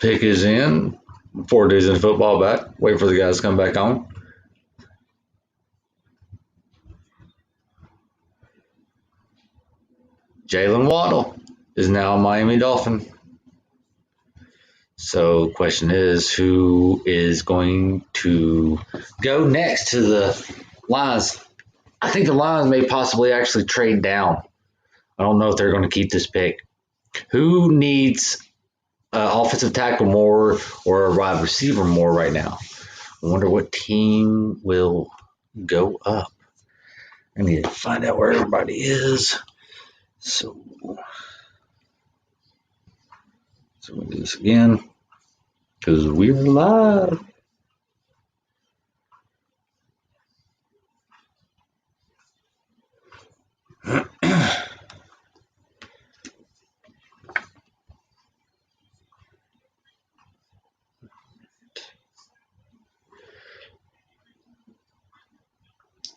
pick is in. 4 days in football back. Wait for the guys to come back on. Jalen Waddle is now a Miami Dolphin. So question is, who is going to go next to the Lions? I think the Lions may possibly actually trade down. I don't know if they're going to keep this pick. Who needs offensive tackle more or a wide receiver more right now? I wonder what team will go up. I need to find out where everybody is. So we'll do this again because we're live.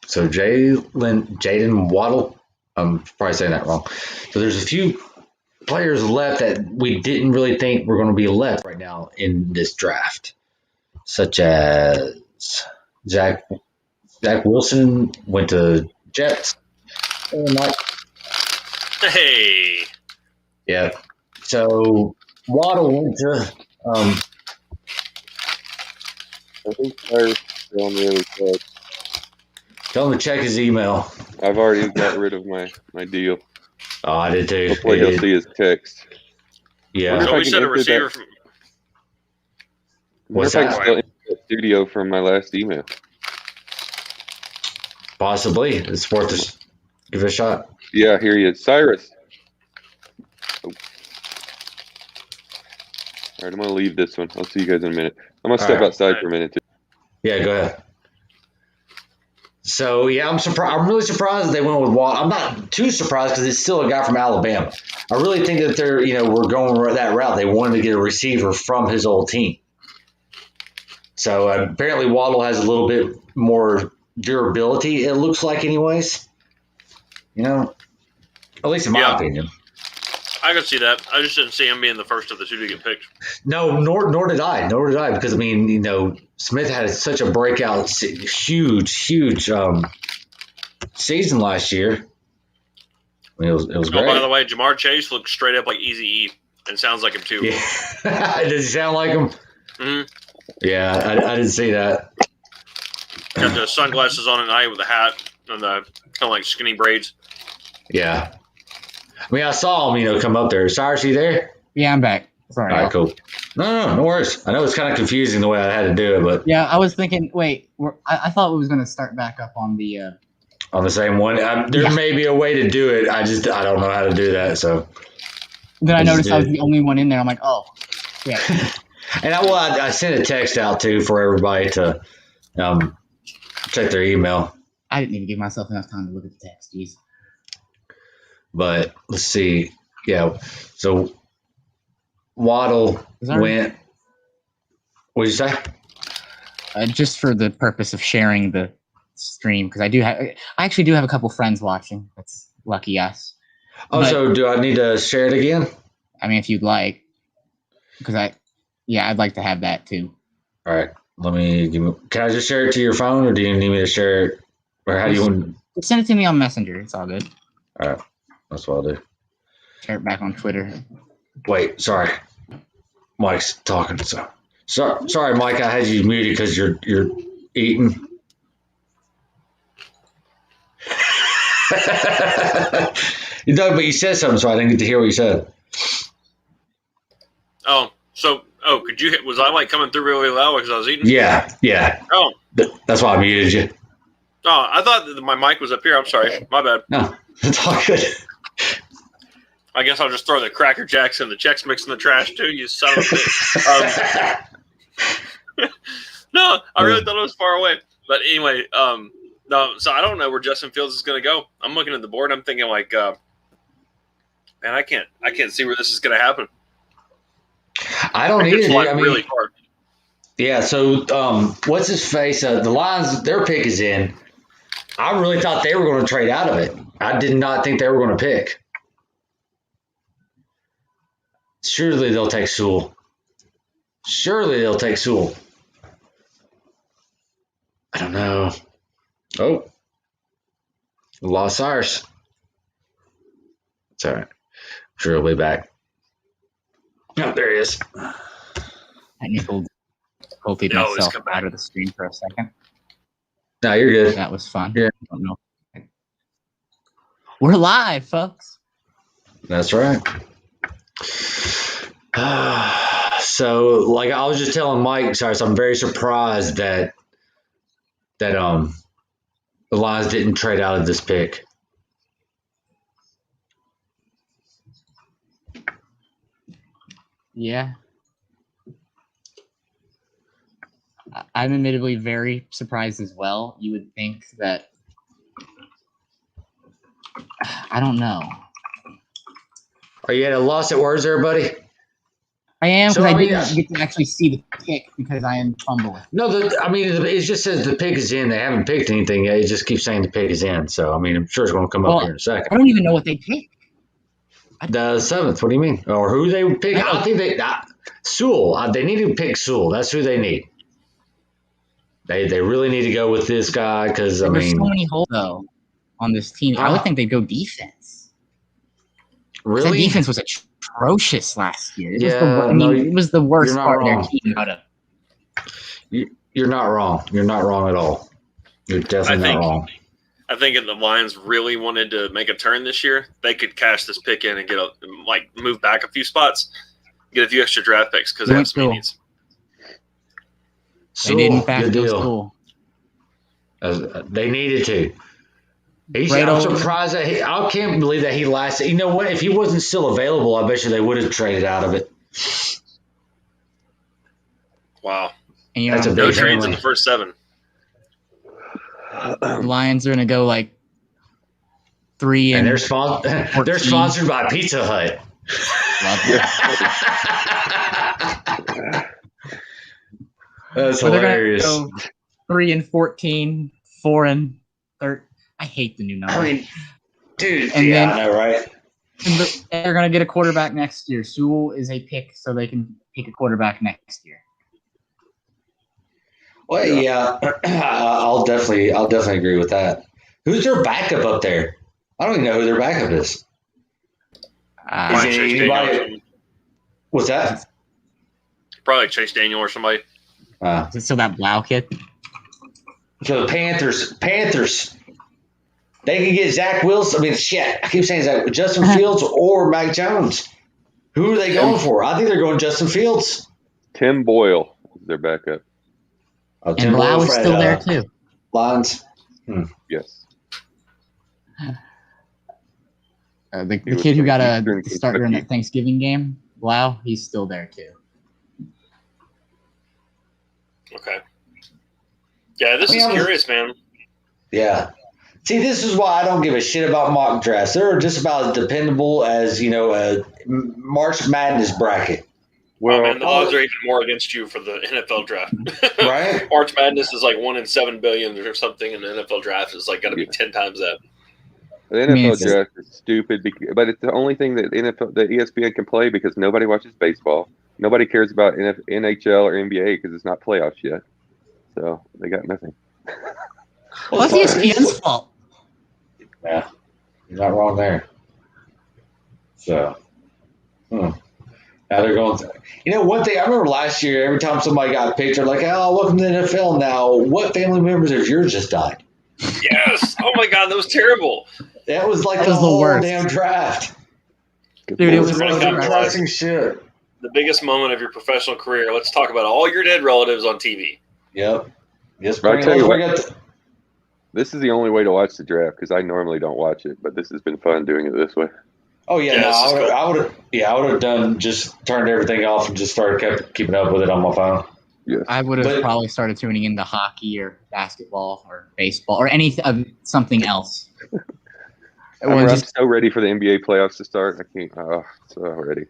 So Jaden Waddle, I'm probably saying that wrong. So there's a few players left that we didn't really think were going to be left right now in this draft, such as Zach Wilson went to Jets. Hey. Yeah. So Waddle went to. I think Tyre's still really good. Tell him to check his email. I've already got rid of my deal. Oh, I did too. Hopefully he'll see his text. Yeah. So we said a receiver from. What's I can that? still enter the studio from my last email. Possibly. It's worth it. Give it a shot. Yeah, here he is. Cyrus. Oh. All right, I'm going to leave this one. I'll see you guys in a minute. I'm going to step outside for a minute, too. Yeah, go ahead. So, yeah, I'm surprised. I'm really surprised that they went with Waddle. I'm not too surprised because it's still a guy from Alabama. I really think that they're, we're going that route. They wanted to get a receiver from his old team. So, apparently Waddle has a little bit more durability, it looks like anyways. At least in my opinion. I could see that. I just didn't see him being the first of the two to get picked. No, nor did I. Because, Smith had such a breakout, huge season last year. It was great. By the way, Jamar Chase looks straight up like Eazy-E and sounds like him too. Yeah. Does he sound like him? Mm-hmm. Yeah, I didn't see that. Got the sunglasses on at night with the hat and the kind of like skinny braids. Yeah. I saw him, come up there. Cyrus, you there? Yeah, I'm back. Sorry. All right, cool. No worries. I know it's kind of confusing the way I had to do it, but yeah, I was thinking. Wait, I thought we was going to start back up on the same one. There may be a way to do it. I don't know how to do that. So then I noticed I was the only one in there. I'm like, oh, yeah. And I sent a text out too for everybody to check their email. I didn't even give myself enough time to look at the text. Jeez. But let's see. Yeah. So Waddle went. What did you say? Just for the purpose of sharing the stream, because I actually do have a couple friends watching. That's lucky us. So do I need to share it again? If you'd like, because I'd like to have that too. All right. Can I just share it to your phone, or do you need me to share it? Or how do you want? Send it to me on Messenger. It's all good. All right. That's what I'll do. Share it back on Twitter. Wait, sorry. Mike's talking. Sorry, Mike. I had you muted because you're eating. But you said something, so I didn't get to hear what you said. Could you? Was I coming through really loud because I was eating? Yeah. Oh, that's why I muted you. Oh, I thought that my mic was up here. I'm sorry. My bad. No, it's all good. I guess I'll just throw the Cracker Jacks and the Chex Mix in the trash too, you son of a bitch. No, I really thought it was far away. But anyway, no, so I don't know where Justin Fields is going to go. I'm looking at the board. I'm thinking man, I can't see where this is going to happen. I don't either. Really hard. Yeah. So, what's his face? The Lions, their pick is in. I really thought they were going to trade out of it. I did not think they were going to pick. Surely they'll take Sewell. Surely they'll take Sewell. I don't know. Oh, we lost ours. It's all right. I'm sure he'll be back. Oh, there he is. Technical difficulty No, he's myself come back. out of the stream for a second. No, you're good. That was fun. Yeah. I don't know. We're live, folks. That's right. So, like I was just telling Mike, so I'm very surprised that the Lions didn't trade out of this pick. Yeah. I'm admittedly very surprised as well. You would think that I don't know. Are you at a loss at words there, buddy? I am So, because I I mean, didn't get to actually see the pick because I am fumbling. No, it just says the pick is in. They haven't picked anything yet. It just keeps saying the pick is in. So, I mean, I'm sure it's going to come up here in a second. I don't even know what they picked. The 7th. What do you mean? Or who they pick? I think Sewell. They need to pick Sewell. That's who they need. They really need to go with this guy because, I There's mean. so many holes, though, on this team. I would think they'd go defense. Really? That defense was atrocious last year. It was the worst you're not part of their wrong. team. Out of You're not wrong. You're not wrong at all. You're definitely not wrong. I think if the Lions really wanted to make a turn this year, they could cash this pick in and move back a few spots, get a few extra draft picks because they have some needs. They did in fact go Sewell. They needed to. I'm surprised that I can't believe that he lasted. You know what? If he wasn't still available, I bet you they would have traded out of it. Wow. And That's a no big trades family. in the first 7. The Lions are going to go like 3 And they're sponsored by Pizza Hut. Love that. That's So hilarious. they're going to go 3-14, 4-13. I hate the new number. I mean, dude, And yeah, then- I know, right? And they're going to get a quarterback next year. Sewell is a pick, so they can pick a quarterback next year. Well, yeah, I'll definitely agree with that. Who's their backup up there? I don't even know who their backup is. Is Probably it Chase anybody? Daniel. What's that? Probably Chase Daniel or somebody. Is it still that Blau kid? So the Panthers. They can get Zach Wilson. I mean, shit. I keep saying Zach, Justin Fields or Mac Jones. Who are they going for? I think they're going Justin Fields. Tim Boyle is their backup. Oh, And Blau is still there too. Lions. Yes. The He was kid who got Eastern a start during Kentucky. that Thanksgiving game, Blau, he's still there too. Okay. Yeah, this is curious, man. Yeah. See, this is why I don't give a shit about mock drafts. They're just about as dependable as, a March Madness bracket. Well, man, the odds are even more against you for the NFL draft. Right? March Madness is like 1 in 7 billion or something, and the NFL draft is like got to be 10 times that. The NFL draft is stupid, but it's the only thing that ESPN can play because nobody watches baseball. Nobody cares about NHL or NBA because it's not playoffs yet. So they got nothing. Well, that's ESPN's fault. Yeah. You're not wrong there. So, now they're going one thing, I remember last year, every time somebody got picked, they're like, oh, welcome to the NFL now. What family members of yours just died? Yes. Oh, my God. That was terrible. That was like That the was the whole worst. damn draft. Dude, it was really so depressing. Depressing shit. The biggest moment of your professional career. Let's talk about all your dead relatives on TV. Yep. Yes, But I tell you what, what. this is the only way to watch the draft because I normally don't watch it, but this has been fun doing it this way. Oh yeah, Yeah, no, this is cool. I would have done just turned everything off and just kept keeping up with it on my phone. Yes. I would have probably started tuning into hockey or basketball or baseball or something else. I'm so ready for the NBA playoffs to start. I can't. Oh, so ready.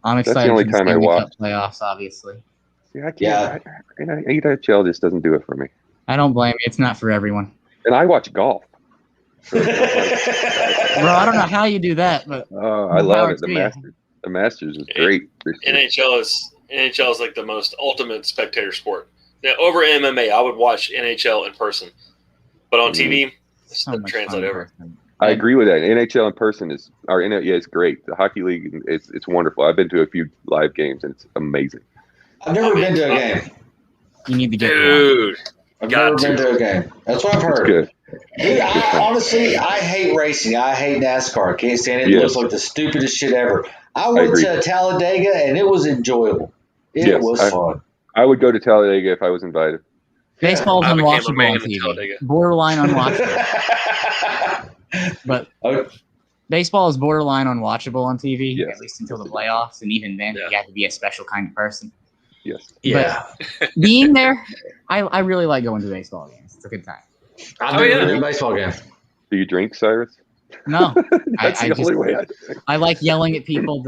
I'm That's excited the only for the time I Stanley watch. Cup playoffs, obviously. Yeah, I can't. NHL just doesn't do it for me. I don't blame you. It's not for everyone. And I watch golf. Bro, I don't know how you do that, but I love power it. to you. The Masters is great. NHL is NHL is like the most ultimate spectator sport. Now, over MMA, I would watch NHL in person, but on TV, it's So the much translate fun in over. person. I agree with that. NHL in person is, it's great. The hockey league, it's wonderful. I've been to a few live games and it's amazing. I've never been to a game. You need to get one. Dude, I've Got never been to. to a game. That's what I've It's heard. good. Dude, honestly, I hate racing. I hate NASCAR. Can't stand it. It Yes. looks like the stupidest shit ever. I went agree. to Talladega and it was enjoyable. It Yes, was fun. I would go to Talladega if I was invited. Baseball is I became a unwatchable man on in TV. Talladega. Borderline unwatchable. But Oh, baseball is borderline unwatchable on TV, Yes. at least until the playoffs, and even then, Yeah. you have to be a special kind of person. Yes. yeah. Being there, I really like going to baseball games. It's a good time. I've Oh, never yeah. been to a baseball game. Do you drink, Cyrus? No, That's I the just- only way I drink. I like yelling at people.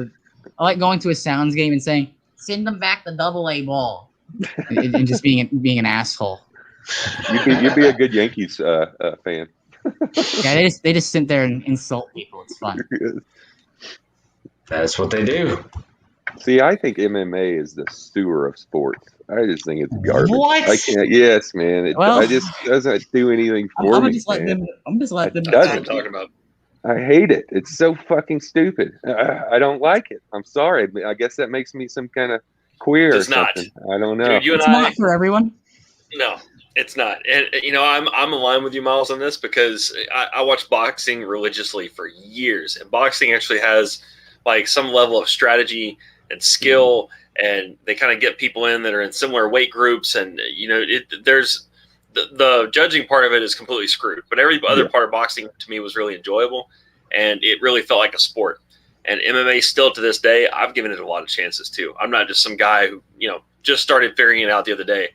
I like going to a Sounds game and saying, "Send them back the double-A ball," and just being an asshole. You'd be a good Yankees fan. Yeah, they just sit there and insult people. It's fun. That's what they do. See, I think MMA is the sewer of sports. I just think it's garbage. What? I can't. Yes, man. Well, I just doesn't do anything I'm for gonna me. just let man. them. I'm just let them. It That's what doesn't. I'm talking about. I hate it. It's so fucking stupid. I don't like it. I'm sorry. I guess that makes me some kind of queer Does or not. something. I don't know. Dude, you and It's I. not for everyone. No, it's not. And I'm aligned with you, Miles, on this because I watched boxing religiously for years, and boxing actually has like some level of strategy and skill, and they kind of get people in that are in similar weight groups, and there's the judging part of it is completely screwed, but every other part of boxing to me was really enjoyable, and it really felt like a sport. And MMA still to this day, I've given it a lot of chances too. I'm not just some guy who just started figuring it out the other day.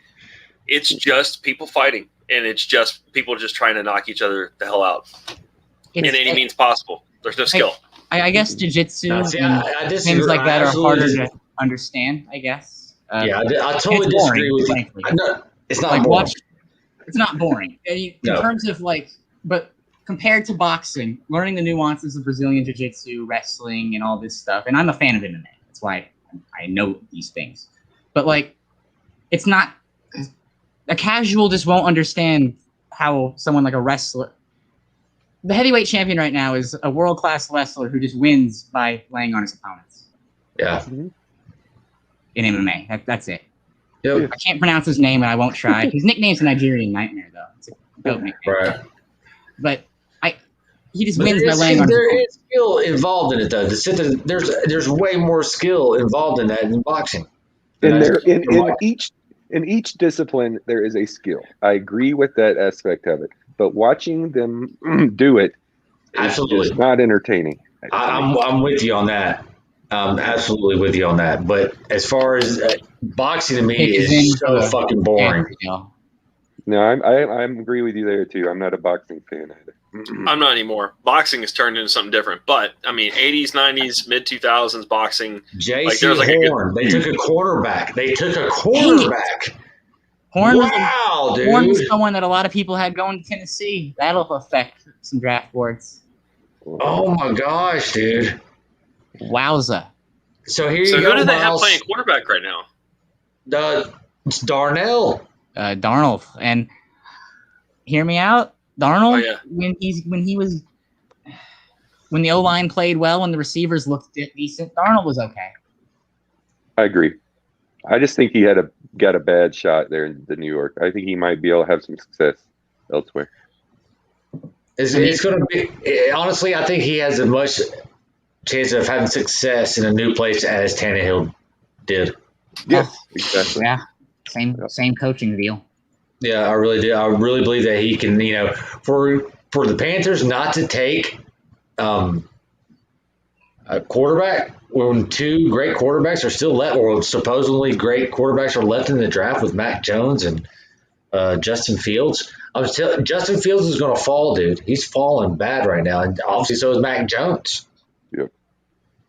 It's just people fighting, and it's just people just trying to knock each other the hell out in any means possible. There's no skill. I guess jiu-jitsu No, see, and I things like that are absolutely harder disagree. to understand. I guess. Yeah, I totally it's disagree boring, with you. frankly. No, it's not Like boring. it's not boring in No. terms of but compared to boxing, learning the nuances of Brazilian jiu-jitsu, wrestling, and all this stuff. And I'm a fan of MMA. That's why I know these things. But it's not. A casual just won't understand how someone like a wrestler. The heavyweight champion right now is a world-class wrestler who just wins by laying on his opponents Yeah. in MMA. That's it. Yep. I can't pronounce his name, and I won't try. His nickname's a Nigerian Nightmare, though. It's a dope nickname. Right. But he just But wins by laying on his there opponents. is skill involved in it, though. There's way more skill involved in that than boxing. And And there that's- in each discipline there is a skill. I agree with that aspect of it, but watching them do it is Absolutely. just not entertaining. I'm with you on that. I'm absolutely with you on that. But as far as boxing to me It is in is so for the fucking boring. Yeah. No, I agree with you there too. I'm not a boxing fan either. I'm not anymore. Boxing has turned into something different. But I mean, 80s, 90s, mid 2000s boxing. J.C. there's a good- Horn. They took a quarterback. Horn Wow, dude. Horn was someone that a lot of people had going to Tennessee. That'll affect some draft boards. Oh my gosh, dude. Wowza. So here So you who go, do they have Miles. playing quarterback right now? It's Darnell. Darnold. And hear me out. Darnold, Oh, yeah. when the O-line played well and the receivers looked decent, Darnold was okay. I agree. I just think he got a bad shot there in the New York. I think he might be able to have some success elsewhere. It's going to be honestly. I think he has as much chance of having success in a new place as Tannehill did. Yes, exactly. Yeah. Same coaching deal. Yeah, I really do. I really believe that he can. For the Panthers not to take a quarterback when two great quarterbacks are still left, or supposedly great quarterbacks are left in the draft with Mac Jones and Justin Fields. Justin Fields is going to fall, dude. He's falling bad right now, and obviously so is Mac Jones. Yep.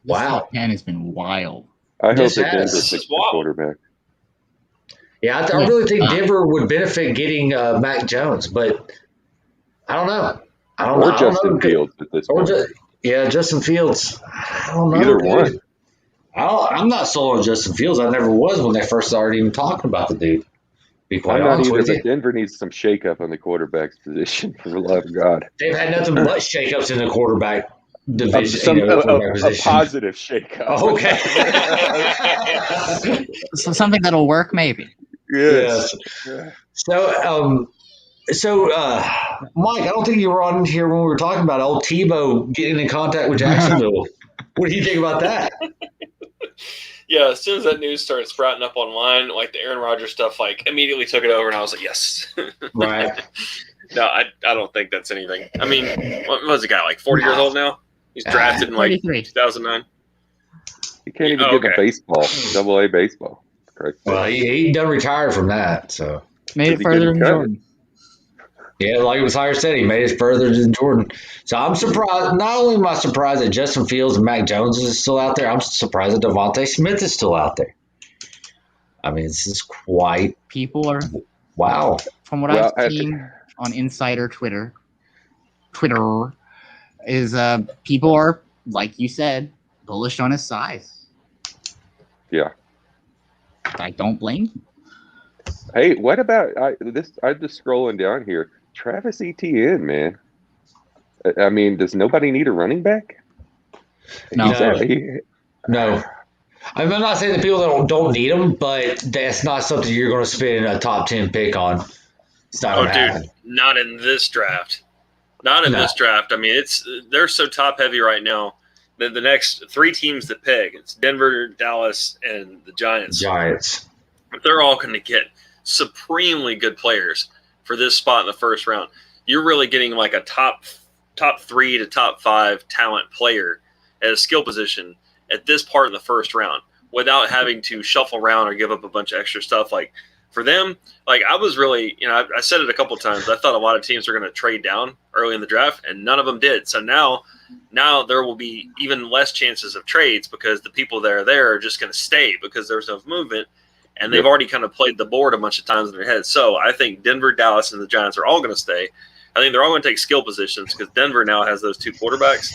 Wow. This man has been wild. I hope This that Denver has- takes the wow. quarterback. Yeah, I really think Denver would benefit getting Mac Jones, but I don't know. Or Justin Fields at this Or point. Justin Fields. I don't know. Either dude. one. I'm not sold on Justin Fields. I never was when they first started even talking about the dude. Be quite I'm not honest either, with but you. Denver needs some shakeup on the quarterback's position, for the love of God. They've had nothing but shakeups in the quarterback division, A quarterback position. positive shakeup. Oh, okay. So something that'll work, maybe. Yes. So, Mike, I don't think you were on here when we were talking about old Tebow getting in contact with Jacksonville. What do you think about that? Yeah, as soon as that news started sprouting up online, like the Aaron Rodgers stuff, like immediately took it over, and I was like, yes. Right. No, I don't think that's anything. I mean, what was the guy, like 40 years old now? He's drafted in like 2009. He can't even get a baseball, AA baseball. Correct. Well, he done retired from that, so made it further than Jordan. Yeah, like it was higher said, he made it further than Jordan. So I'm surprised. Not only am I surprised that Justin Fields and Mac Jones is still out there, I'm surprised that Devontae Smith is still out there. I mean, this is quite. People are. Wow. From what I've seen on Insider Twitter is people are, like you said, bullish on his size. Yeah. I don't blame him. Hey, what about I'm just scrolling down here. Travis Etienne, man. I mean, does nobody need a running back? No. No. I'm not saying that people don't need him, but that's not something you're going to spend a top 10 pick on. It's not going to happen. Not in this draft. Not in this draft. I mean, they're so top heavy right now. The next three teams that pick, it's Denver, Dallas, and the Giants. They're all going to get supremely good players for this spot in the first round. You're really getting like a top 3 to top 5 talent player at a skill position at this part in the first round without having to shuffle around or give up a bunch of extra stuff. Like for them, like I was really, I said it a couple times. I thought a lot of teams were going to trade down early in the draft, and none of them did. So now there will be even less chances of trades because the people that are there are just going to stay because there's no movement. And they've already kind of played the board a bunch of times in their head. So I think Denver, Dallas, and the Giants are all going to stay. I think they're all going to take skill positions because Denver now has those 2 quarterbacks.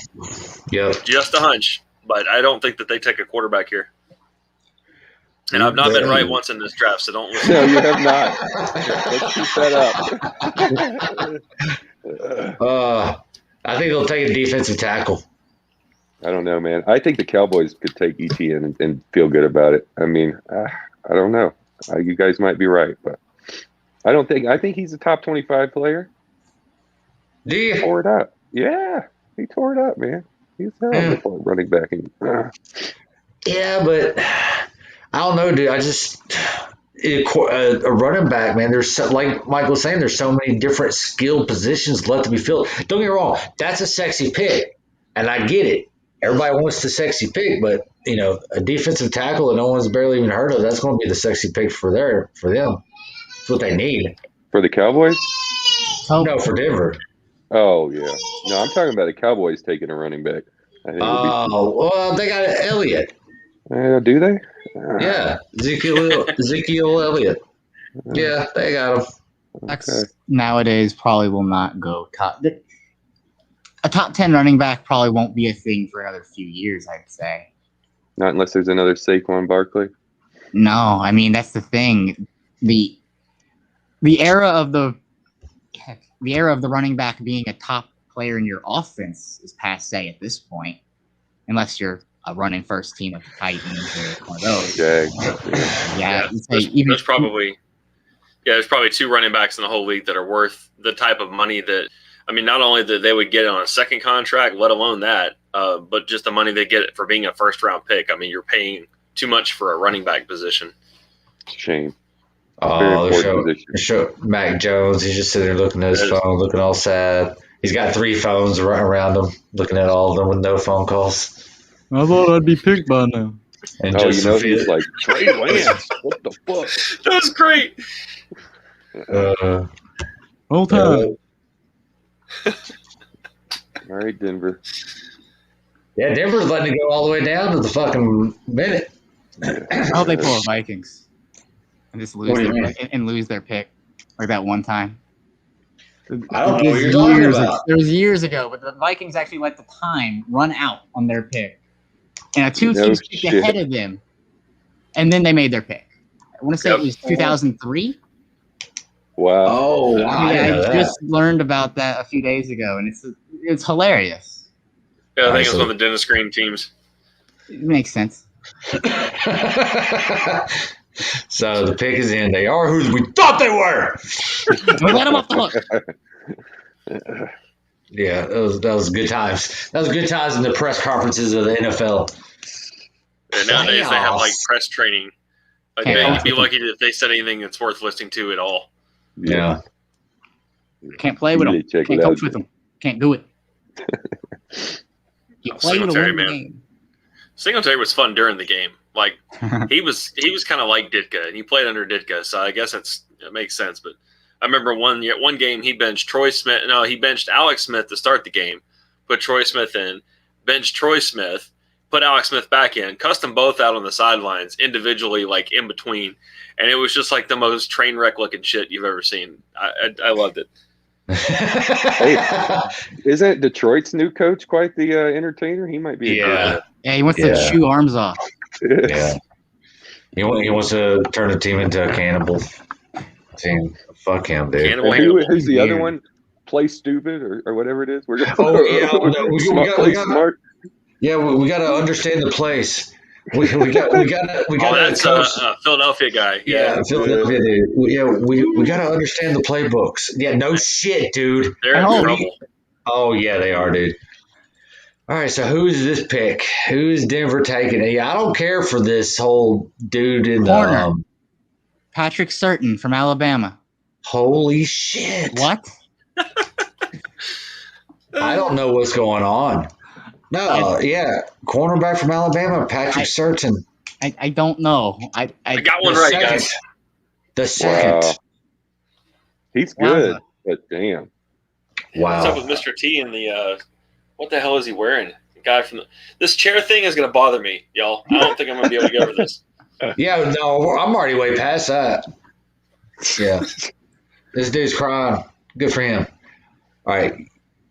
Yeah. Just a hunch, but I don't think that they take a quarterback here. And I've not been right once in this draft, so don't listen. No, you have not. Let's keep that up. I think they'll take a defensive tackle. I don't know, man. I think the Cowboys could take Etienne and feel good about it. I mean, I don't know. You guys might be right, but I think he's a top 25 player. Do you? He tore it up. Yeah, he tore it up, man. He's terrible running back. Yeah, but I don't know, dude. A running back, man. There's like Mike was saying, there's so many different skill positions left to be filled. Don't get me wrong, that's a sexy pick, and I get it. Everybody wants the sexy pick, but a defensive tackle that no one's barely even heard of, that's going to be the sexy pick for them. That's what they need. For the Cowboys? No, for Denver. Oh, yeah. No, I'm talking about the Cowboys taking a running back. Well, they got Elliott. Do they? Yeah, Ezekiel Elliott. Yeah, they got him. Okay. Nowadays probably will not go top. A top 10 running back probably won't be a thing for another few years, I'd say. Not unless there's another Saquon Barkley. No, I mean that's the thing. The era of the running back being a top player in your offense is passe at this point, unless you're a running first team like the Titans or one of those. There's probably 2 running backs in the whole league that are worth the type of money that. I mean, not only that they would get it on a second contract, let alone that, but just the money they get for being a first-round pick. I mean, you're paying too much for a running back position. Shame. Show Mac Jones. He's just sitting there looking at his phone, looking all sad. He's got 3 phones around him, looking at all of them with no phone calls. I thought I'd be picked by now. And he's like, Trey Lance. What the fuck? That was great. Whole time. All right, Denver. Yeah, Denver's letting it go all the way down to the fucking minute. I hope they pull a Vikings and just lose their pick like that one time. I don't know what you're talking about. It was years ago, but the Vikings actually let the time run out on their pick. and a two teams picked ahead of them, and then they made their pick. I want to say it was 2003. Wow. Oh, wow. Yeah, I just learned about that a few days ago, and it's hilarious. Yeah, I think it was one of the Dennis Green teams. It makes sense. So the pick is in. They are who we thought they were. We let them off the hook. Yeah, that was good times. That was good times in the press conferences of the NFL. And nowadays they have like press training. Like, you'd be lucky if they said anything that's worth listening to at all. Yeah. Can't play with them. Can't coach with them. Can't do it. You play to win the game. Singletary was fun during the game. Like he was kind of like Ditka, and he played under Ditka, so I guess it makes sense. But I remember one game he benched Troy Smith. No, he benched Alex Smith to start the game, put Troy Smith in, benched Troy Smith, put Alex Smith back in, cussed them both out on the sidelines individually, like in between, and it was just like the most train wreck looking shit you've ever seen. I loved it. Hey, isn't Detroit's new coach quite the entertainer? He might be. Yeah, he wants to chew arms off. Yeah, he wants to turn the team into a cannibal team. Fuck him, dude. Who's the other one? Play stupid or whatever it is. We're gonna play smart. Yeah, we got to understand the place. We got. Oh, that's a Philadelphia guy. Yeah, Philadelphia dude. We got to understand the playbooks. Yeah, no shit, dude. They're in trouble. Oh yeah, they are, dude. All right, so who's this pick? Who's Denver taking? Yeah, I don't care for this whole dude in corner. Patrick Surtain from Alabama. Holy shit! What? I don't know what's going on. No, cornerback from Alabama, Patrick Surtain. I don't know. I got one right, guys. The second. Wow. He's good, but damn. Wow. What's up with Mr. T and the what the hell is he wearing? The guy from this chair thing is going to bother me, y'all. I don't think I'm going to be able to get over this. Yeah, no, I'm already way past that. Yeah. This dude's crying. Good for him. All right.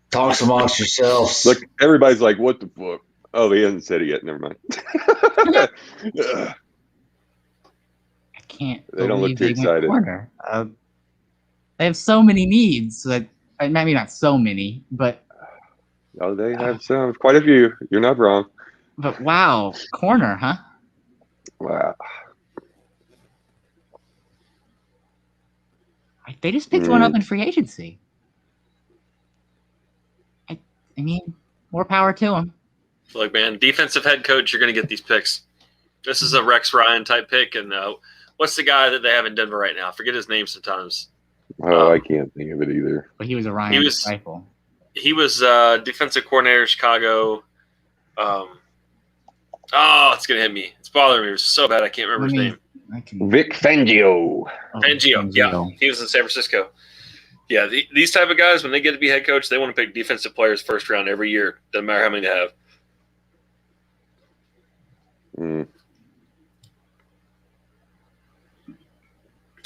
Talks amongst yourselves. Look, everybody's like, what the fuck? Oh, he hasn't said it yet. Never mind. I can't. They don't look too excited. They have so many needs that maybe not so many, but oh, they have some, quite a few. You're not wrong. But wow, corner, huh? Wow. They just picked one up in free agency. I mean, more power to them. Look, man, defensive head coach, you're going to get these picks. This is a Rex Ryan type pick, and what's the guy that they have in Denver right now? I forget his name sometimes. Oh, I can't think of it either. But he was a Ryan disciple. He was defensive coordinator in Chicago. It's going to hit me. It's bothering me. It was so bad I can't remember his name. Vic Fangio. Fangio, yeah. He was in San Francisco. Yeah, these type of guys, when they get to be head coach, they want to pick defensive players first round every year. Doesn't matter how many they have.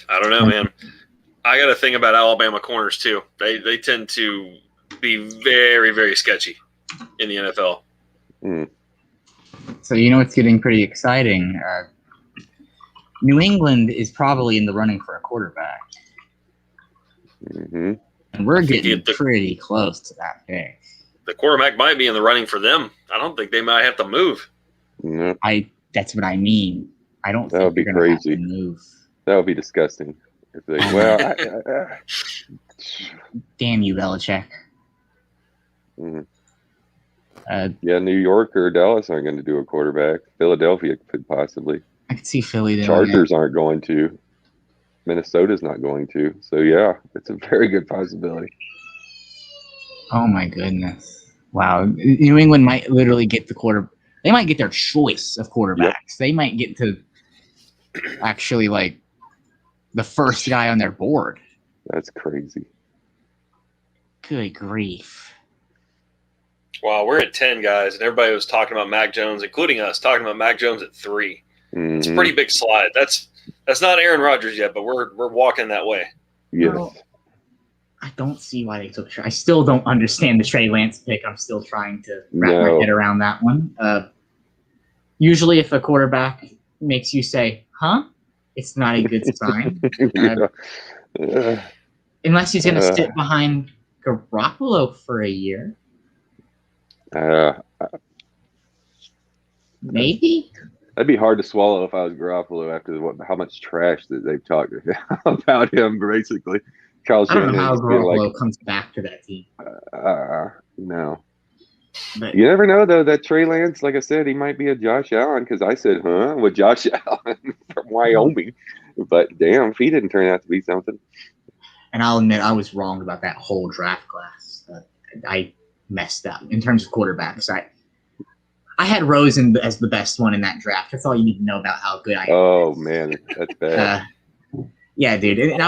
I don't know, man. I got a thing about Alabama corners, too. They tend to be very, very sketchy in the NFL. So it's getting pretty exciting. New England is probably in the running for a quarterback. Mm-hmm. And we're getting pretty close to that pick. The quarterback might be in the running for them. I don't think they might have to move. No. That's what I mean. I don't that think would be crazy. Have to move. That would be disgusting. If they, damn you, Belichick. New York or Dallas aren't going to do a quarterback. Philadelphia could possibly. I could see Philly there. Chargers aren't going to. Minnesota's not going to. So, yeah, it's a very good possibility. Oh, my goodness. Wow. New England might literally get the quarter. They might get their choice of quarterbacks. Yep. They might get to actually, the first guy on their board. That's crazy. Good grief. Wow, we're at 10, guys, and everybody was talking about Mac Jones, including us, talking about Mac Jones at 3. Mm-hmm. It's a pretty big slide. That's not Aaron Rodgers yet, but we're walking that way. Yes. Well, I don't see why they took Trey. I still don't understand the Trey Lance pick. I'm still trying to wrap my head around that one. Usually, if a quarterback makes you say, huh, it's not a good sign. Unless he's going to sit behind Garoppolo for a year. Maybe. That'd be hard to swallow if I was Garoppolo after how much trash that they've talked about him, basically. Kyle I don't know Shanahan how just being Garoppolo comes back to that team. No. But You never know, though. That Trey Lance, like I said, he might be a Josh Allen because I said, huh, with Josh Allen from Wyoming. But damn, if he didn't turn out to be something. And I'll admit I was wrong about that whole draft class. I messed up in terms of quarterbacks. I had Rosen as the best one in that draft. That's all you need to know about how good I am. Oh, man, that's bad. Yeah, dude. And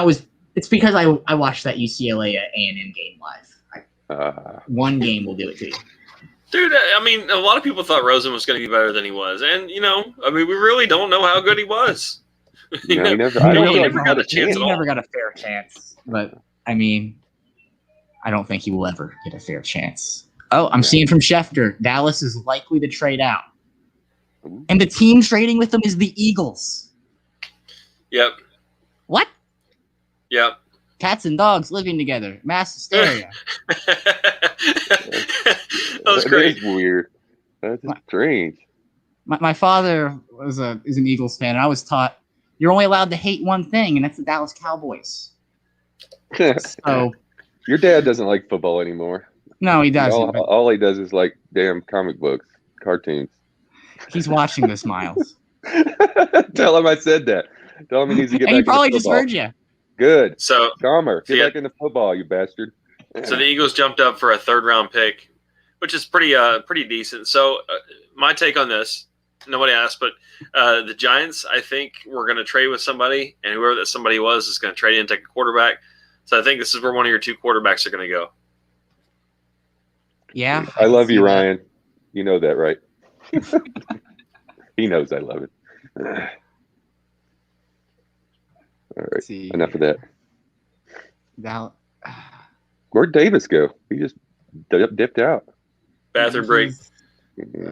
it's because I watched that UCLA A&M game live. One game will do it to you. Dude, I mean, a lot of people thought Rosen was going to be better than he was. And, we really don't know how good he was. He never got a chance at all. He never got a fair chance. But, I don't think he will ever get a fair chance. Oh, I'm seeing from Schefter, Dallas is likely to trade out. And the team trading with them is the Eagles. Yep. What? Yep. Cats and dogs living together. Mass hysteria. That was great. That is weird. That's strange. My father is an Eagles fan, and I was taught you're only allowed to hate one thing, and that's the Dallas Cowboys. So your dad doesn't like football anymore. No, he doesn't. All he does is like damn comic books, cartoons. He's watching this, Miles. Tell him I said that. Tell him he needs to get back he into probably football. just heard you. Good. So, Dahmer, get back into football, you bastard. So the Eagles jumped up for a third-round pick, which is pretty decent. So my take on this, nobody asked, but the Giants, I think, were going to trade with somebody, and whoever that somebody was is going to trade in and take a quarterback. So I think this is where one of your two quarterbacks are going to go. Yeah. I love you, Ryan. You know that, right? He knows I love it. All right. Enough of that. Where'd Davis go? He just dipped out. Bathroom break.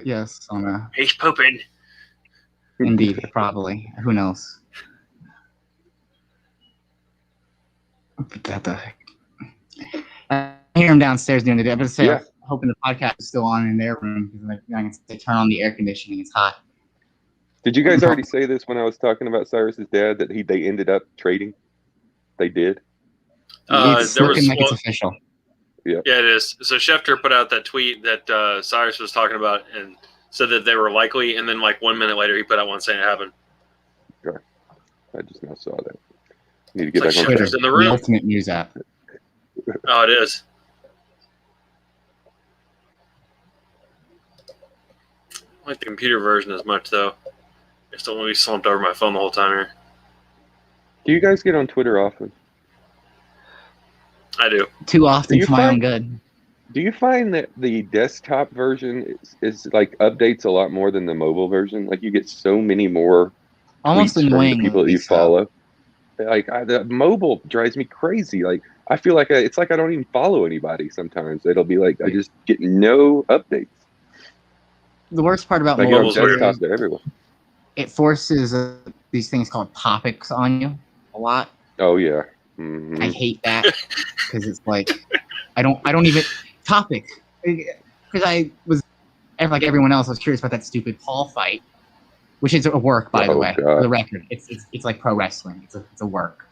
Yes, on a. He's pooping. Indeed, probably. Who knows? What the heck? I hear him downstairs doing the day. But I'm hoping the podcast is still on in their room because I can turn on the air conditioning. It's hot. Did you guys already say this when I was talking about Cyrus's dad that they ended up trading? They did. It's looking like it's official. Yeah, it is. So Schefter put out that tweet that Cyrus was talking about and said that they were likely, and then like 1 minute later he put out one saying it happened. Okay. I just now saw that. Need to get back on Schefter's track. in the room. The ultimate news app. Oh, it is. I like the computer version as much, though. I just don't want to be slumped over my phone the whole time here. Do you guys get on Twitter often? I do. Too often for my own good. Do you find that the desktop version is like updates a lot more than the mobile version? Like you get so many more almost tweets annoying from the people that you follow. Like the mobile drives me crazy. Like I feel like it's like I don't even follow anybody sometimes. It'll be like I just get no updates. The worst part about like mobile desktops to everyone. It forces these things called topics on you a lot. Oh yeah. Mm-hmm. I hate that because it's like I don't even topic because I was like everyone else. I was curious about that stupid Paul fight, which is a work by the way. God. For the record, it's like pro wrestling. It's a work,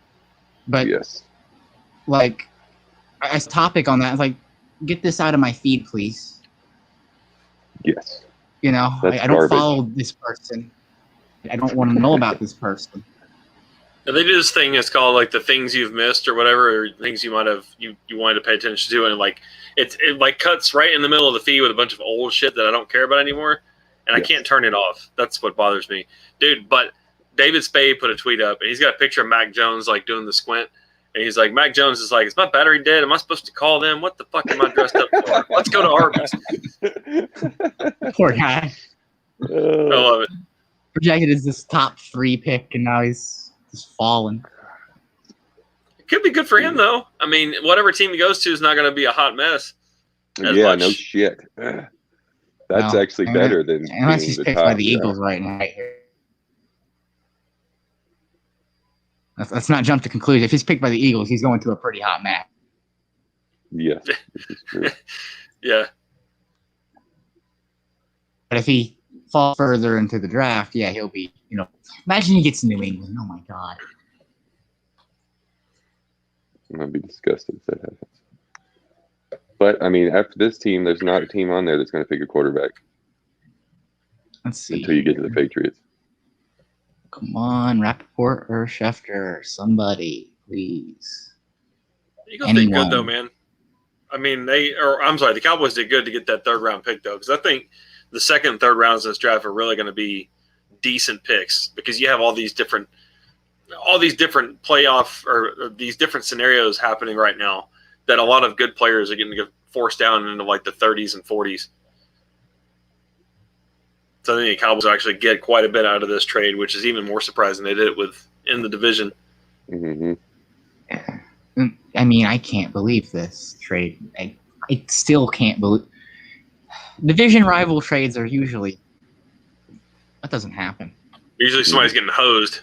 but yes, like as topic on that, I was like, get this out of my feed, please. Yes. You know, I don't follow this person. I don't want to know about this person. And they do this thing. It's called like the things you've missed or whatever, or things you might have you wanted to pay attention to, and like it like cuts right in the middle of the feed with a bunch of old shit that I don't care about anymore, and I can't turn it off. That's what bothers me, dude. But David Spade put a tweet up, and he's got a picture of Mac Jones like doing the squint, and he's like, Mac Jones is like, "Is my battery dead? Am I supposed to call them? What the fuck am I dressed up for? Let's go to Arby's." Poor guy. I love it. Projected as this top 3 pick, and now he's just fallen. It could be good for him, though. I mean, whatever team he goes to is not going to be a hot mess. Yeah, no shit. That's Well, actually better than unless being he's the picked top. by the Eagles right now. Let's not jump to conclusions. If he's picked by the Eagles, he's going to a pretty hot match. Yes, this is true. Yeah. But if he falls further into the draft, yeah, he'll be, imagine he gets New England. Oh, my God. I'm going to be disgusted if that happens. But, I mean, after this team, there's not a team on there that's going to pick a quarterback Let's see. until you get to the Patriots. Come on, Rappaport or Schefter, somebody, please. Eagles did good, though, man. I mean, the Cowboys did good to get that third-round pick, though, because I think the second and third rounds of this draft are really going to be decent picks because you have all these different playoff or these different scenarios happening right now that a lot of good players are getting to get forced down into like the 30s and 40s. So I think the Cowboys actually get quite a bit out of this trade, which is even more surprising. They did it in the division. Mm-hmm. I mean, I can't believe this trade. I still can't believe. Division rival trades are usually that doesn't happen. Usually somebody's getting hosed.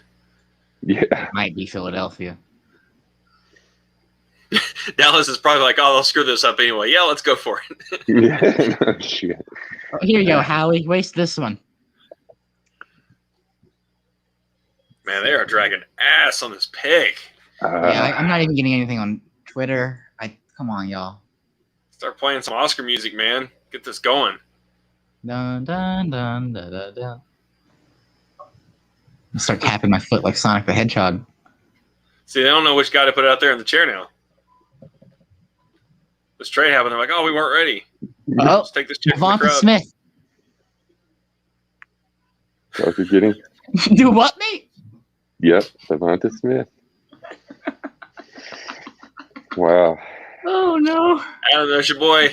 Yeah. Might be Philadelphia. Dallas is probably like, oh, I'll screw this up anyway. Yeah, let's go for it. Yeah, no shit. Oh, here you go, Howie. Waste this one. Man, they are dragging ass on this pick. Yeah, I'm not even getting anything on Twitter. Come on, y'all. Start playing some Oscar music, man. Get this going. Dun dun dun dun dun dun. I start tapping my foot like Sonic the Hedgehog. See, they don't know which guy to put out there in the chair now. This trade happened. They're like, oh, we weren't ready. Oh, Let's take this chick from the Devonta crowd. Smith. That's what you're getting? Do what, mate? Yep, Devonta Smith. Wow. Oh no! Adam, that's your boy.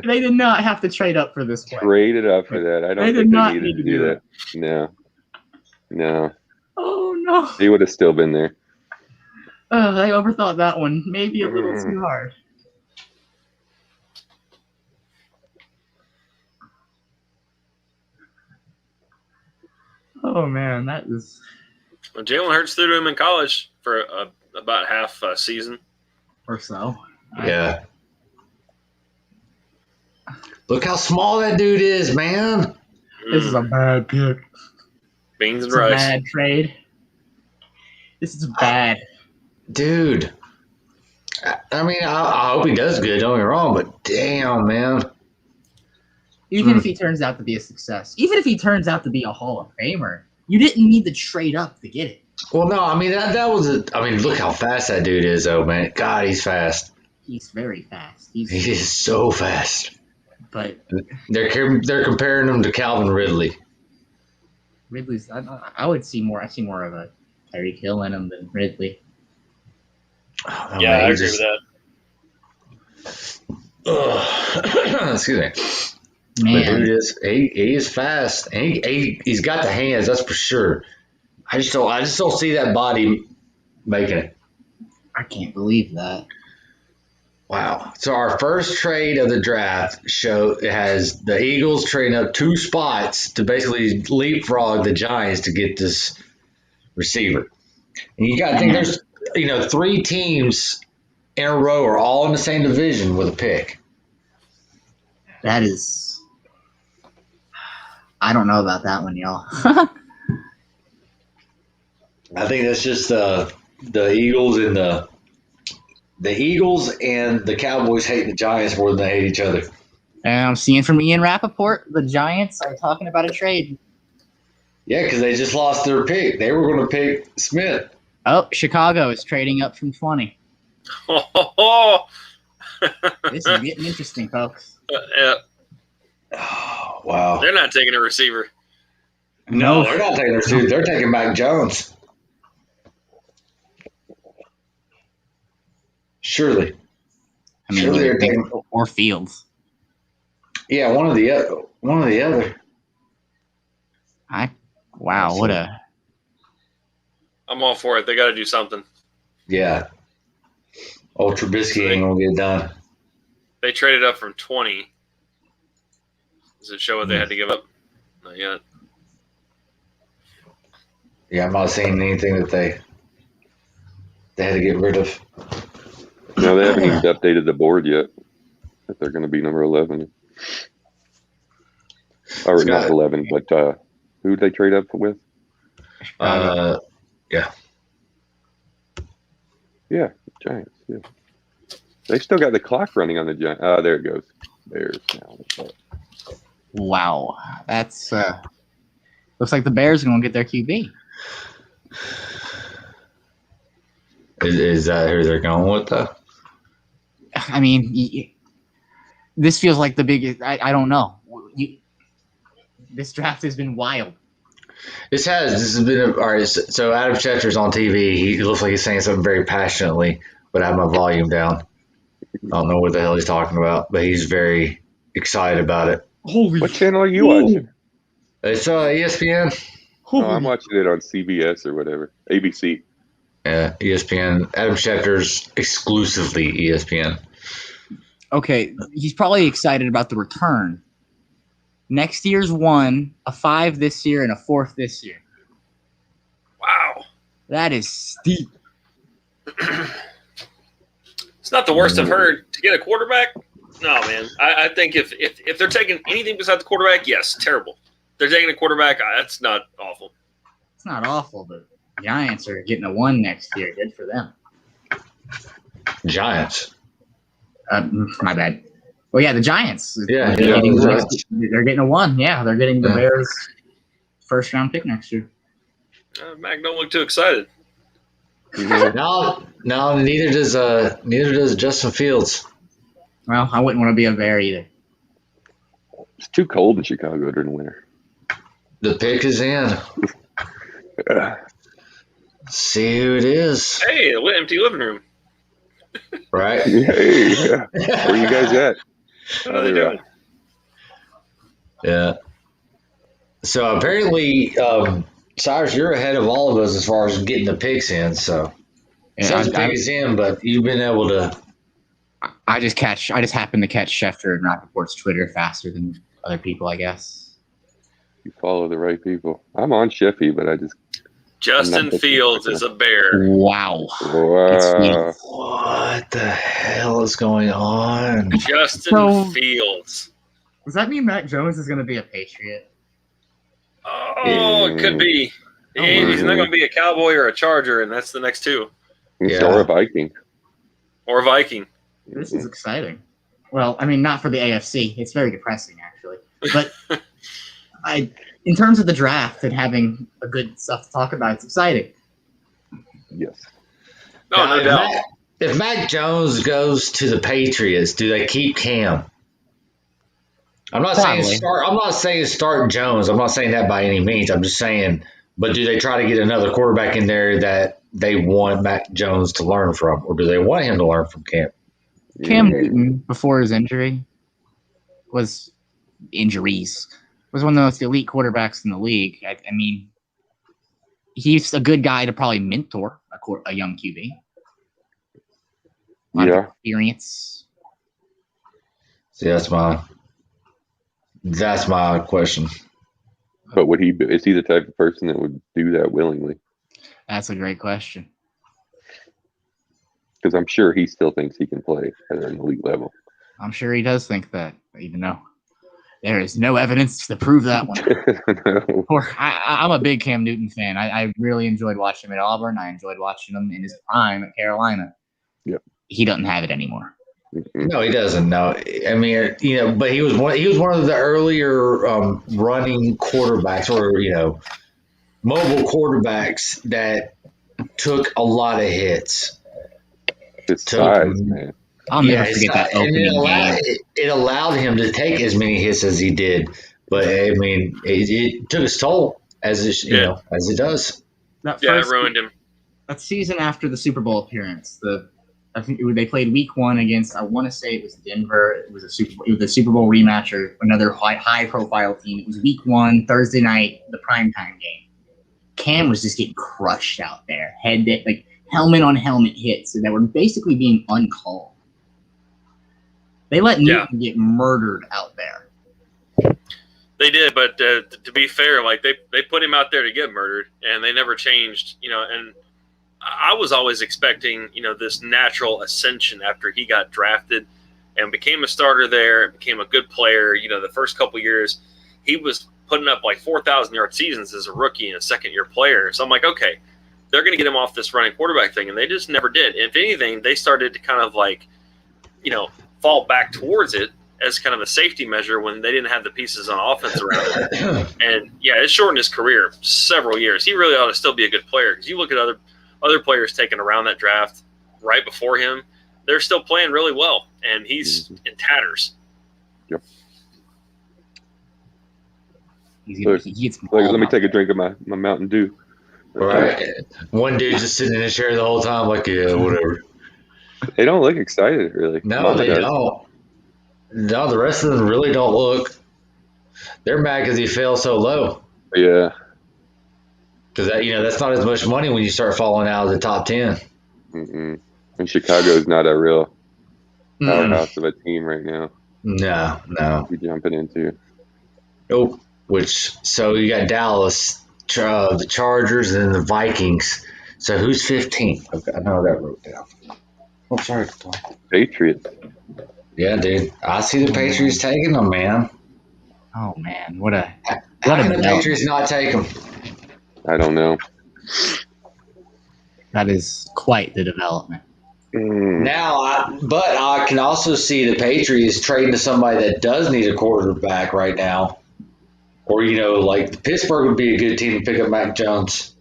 They did not have to trade up for this play. Traded up for that. I don't They did think they not needed need to do that. No. Oh no! He would have still been there. I overthought that one. Maybe a little too hard. Oh man, that is. Well, Jalen Hurts threw to him in college for about half a season. Or so. Yeah. Look how small that dude is, man. This is a bad pick. Beans and It's a rice. bad trade. This is bad. Dude. I mean, I hope he does good, don't get me wrong, but damn, man. Even if he turns out to be a success, even if he turns out to be a Hall of Famer, you didn't need to trade up to get it. Well, no, I mean, that was look how fast that dude is, though, man. God, he's fast. He's very fast. He is so fast. But They're comparing him to Calvin Ridley. Ridley's. I would see more. I see more of a Tyreek Hill in him than Ridley. Oh, Yeah, man, I he agree just- with that. Excuse me. Man, But dude he is fast. And he's got the hands, that's for sure. I just don't see that body making it. I can't believe that. Wow. So our first trade of the draft has the Eagles trading up 2 spots to basically leapfrog the Giants to get this receiver. And you got to think there's 3 teams in a row are all in the same division with a pick. That is. I don't know about that one, y'all. I think that's just the Eagles and the Cowboys hate the Giants more than they hate each other. And I'm seeing from Ian Rappaport, the Giants are talking about a trade. Yeah, because they just lost their pick. They were going to pick Smith. Oh, Chicago is trading up from 20. This is getting interesting, folks. Yeah, Oh, wow. they're not taking a receiver. No, they're not taking their suit. They're taking Mac Jones. Surely. I mean, Surely either they're taking. or Fields. Yeah, one or the other. Wow, what a. I'm all for it. They got to do something. Yeah. Old Trubisky ain't gonna get it done. They traded up from 20 Does it show what they had to give up? Not yet. Yeah, I'm not seeing anything that they had to get rid of. No, they haven't even updated the board yet. That they're going to be number 11. Or Scott. not 11, but who did they trade up with? Yeah. Yeah, Giants. Yeah, they still got the clock running on the Giants. There it goes. Bears now. Wow, that's looks like the Bears are going to get their QB. Is that who they're going with, though? I mean, this feels like the biggest. I don't know. This draft has been wild. This has been all right. So Adam Schefter's on TV. He looks like he's saying something very passionately, but I have my volume down. I don't know what the hell he's talking about, but he's very excited about it. What channel are you watching? It's ESPN. Oh, I'm watching it on CBS or whatever. ABC. Yeah, ESPN. Adam Schefter's exclusively ESPN. Okay, he's probably excited about the return. Next year's 1, a 5 this year, and a 4th this year. Wow. That is steep. It's not the worst I've heard. To get a quarterback? No, man. I think if they're taking anything besides the quarterback, yes, terrible. If they're taking a quarterback, that's not awful. It's not awful, but Giants are getting a 1 next year. Good for them. Giants. My bad. Well, yeah, the Giants. Yeah, they're getting a 1. Yeah, they're getting the Yeah. Bears' first-round pick next year. Mac don't look too excited. No, neither does Justin Fields. Well, I wouldn't want to be a Bear either. It's too cold in Chicago during the winter. The pick is in. See who it is. Hey, the empty living room. Right? Hey, yeah. Where are you guys at? What are they doing? Yeah. So apparently, Cyrus, you're ahead of all of us as far as getting the picks in. So Yeah, says the pick is in, but you've been able to. I just happen to catch Schefter and Rappaport's Twitter faster than other people, I guess. You follow the right people. I'm on Sheffy, but Justin Fields is a Bear. Wow. Wow. What the hell is going on? Justin Fields. Does that mean Matt Jones is going to be a Patriot? Oh, it could be. He's not going to be a Cowboy or a Charger, and that's the next two. Yeah. Or a Viking. Or a Viking. This is exciting. Well, I mean, not for the AFC. It's very depressing, actually. But in terms of the draft and having a good stuff to talk about, it's exciting. Yes. No doubt. If Mac Jones goes to the Patriots, do they keep Cam? I'm not saying start Jones. I'm not saying that by any means. I'm just saying, but do they try to get another quarterback in there that they want Mac Jones to learn from, or do they want him to learn from Cam? Cam Newton, before his injuries, was one of the most elite quarterbacks in the league. I mean, he's a good guy to probably mentor a young QB. A lot of experience. See, that's my question. But is he the type of person that would do that willingly? That's a great question. Because I'm sure he still thinks he can play at an elite level. I'm sure he does think that, even though there is no evidence to prove that one. No. I'm a big Cam Newton fan. I really enjoyed watching him at Auburn. I enjoyed watching him in his prime at Carolina. Yep. He doesn't have it anymore. No, he doesn't. No, I mean, but he was one of the earlier running quarterbacks, or mobile quarterbacks that took a lot of hits. His size, man. I'll never forget that opening game. It allowed him to take as many hits as he did, but I mean, it took its toll as it does. It ruined him. That season after the Super Bowl appearance, I think they played Week 1 against, I want to say it was Denver. It was a Super Bowl rematch or another high profile team. It was Week 1, Thursday night, the primetime game. Cam was just getting crushed out there, helmet on helmet hits that were basically being uncalled. They let Newton get murdered out there. They did, but to be fair, like they put him out there to get murdered, and they never changed. And I was always expecting this natural ascension after he got drafted and became a starter there and became a good player. The first couple years he was putting up like 4,000-yard seasons as a rookie and a second-year player. So I'm like, okay, they're going to get him off this running quarterback thing, and they just never did. If anything, they started to kind of like fall back towards it as kind of a safety measure when they didn't have the pieces on offense around him. And yeah, it shortened his career several years. He really ought to still be a good player, because you look at other players taken around that draft right before him, they're still playing really well, and he's in tatters. Yep. Let me take a drink of my Mountain Dew. Right. One dude just sitting in his chair the whole time, like, yeah, whatever. They don't look excited, really. No, they don't. No, the rest of them really don't look. They're mad because he fell so low. Yeah. Because that's not as much money when you start falling out of the top 10. Mm-mm. And Chicago's not a real powerhouse of a team right now. No. You're jumping into. Nope. So you got Dallas, the Chargers, and then the Vikings. So who's 15? Okay, I know that wrote down. Oh, sorry. Patriots. Yeah, dude. I see the Patriots taking them, man. Oh man, what a How can the Patriots not take them? I don't know. That is quite the development. Now, but I can also see the Patriots trading to somebody that does need a quarterback right now. Or, like Pittsburgh would be a good team to pick up Mac Jones.